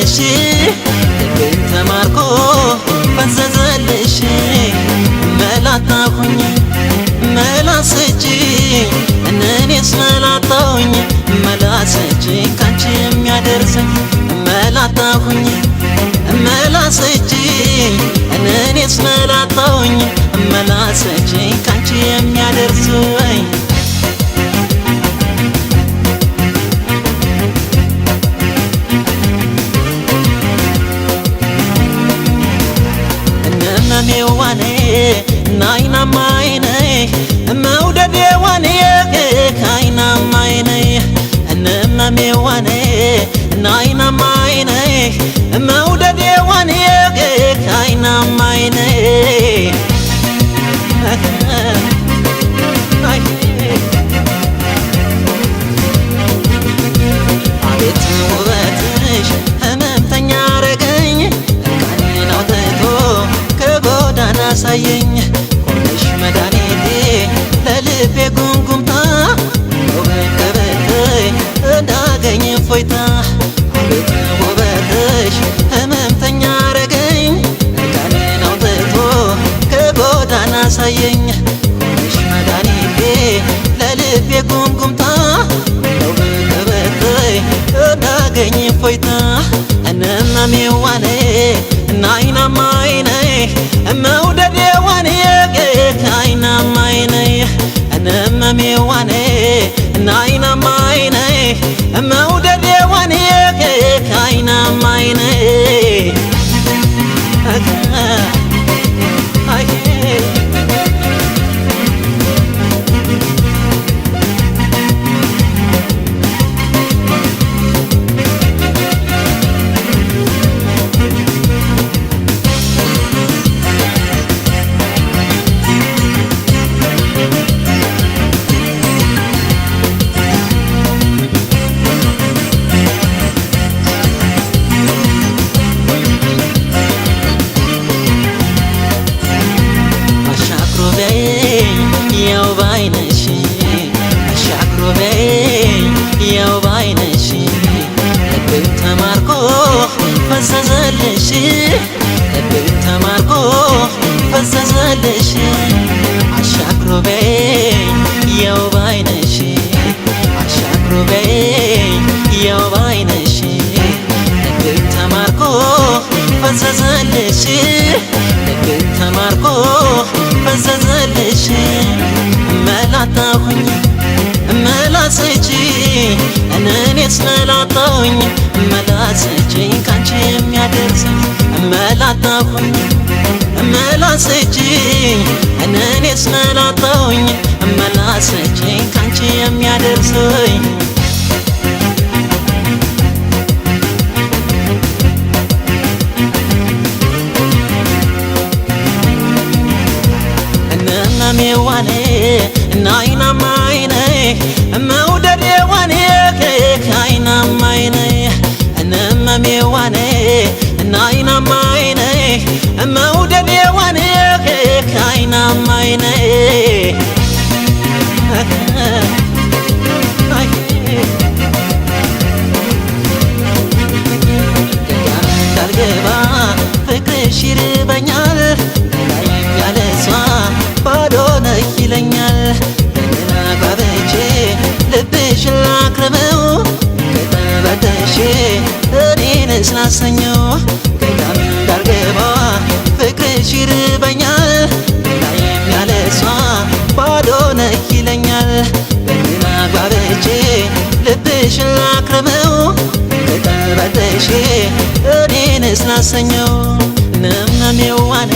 ፈዘዘልሽ ልቤን ተማርኮ ፈዘዘልሽ መላጣሁኝ መላሰች እኔስ መላጣሁኝ መላሰች ካንቺ የሚያደርሰኝ መላጣሁኝ መላሰች እኔስ መላጣሁኝ መላሰች ካንቺ የሚያደርሰኝ እነመሜዋኔ ናይናማይኔ መውደዴዋኔ ካይናማይኔ እነመሜዋኔ ናይናማይኔ መውደዴዋኔ ካይናማይኔ አቤት ውበትሽ ህመምተኛ አረገኝ እርቃኔን አውጥቶ ከጎዳና አሳየኝ ሆነሽ መድኃኒቴ ለልቤ ጉምጉምታ በቀበተኝ እንዳገኝ እፎይታ አቤት ውበትሽ ህመምተኛ አረገኝ እርቃኔን አውጥቶ ከጎዳና አሳየኝ ሆነሽ መድኃኒቴ ለልቤ ጉምጉምታ በቀበተኝ እንዳገኝ እፎይታ እነመሜዋኔ ናይናማይኔ መውደዴዋኔ ካይናማይኔ እነመሜዋኔ ናይናማይኔ መውደዴዋኔ ካይናማይኔ ያው ባይነሽ አሻግሮ በይ ያው ባይነሽ ልቤን ተማርኮ ፈዘዘልሽ ልቤን ተማርኮ ፈዘዘልሽ አሻግሮ በይ ያው ባይነሽ አሻግሮ በይ ያው ባይነሽ ልቤን ተማርኮ ፈዘዘልሽ ልቤን ተማርኮ ፈዘዘልሽ መላጣሁኝ መላሰች እኔስ መላጣሁኝ መላሰች ካንቺ የሚያደርሰኝ መላጣሁኝ መላሰች እኔስ መላጣሁኝ መላሰች ካንቺ የሚያደርሰኝ እነመሜዋኔ ናይናማይኔ መውደዴዋኔ ካይናማይኔ እነመሜዋኔ ናይናማይኔ መውደዴዋኔ ካይናማይኔ እንዳልገባ ፍቅርሽ ይርበኛል ላይም ያለሷ ባዶ ነህ ይለኛል እንደገና ጓበቼ ልብሽን ላክርመው ከተበደሼ እኔን ስላሰኘው ገዳም እንዳልገባ ፍቅርሽ ይርበኛል ላይም ያለሷ ባዶ ነህ ይለኛል እንደገና ጓበቼ ልብሽን ላክርመው ከተበደሼ እኔን ስላሰኘው እነመሜዋኔ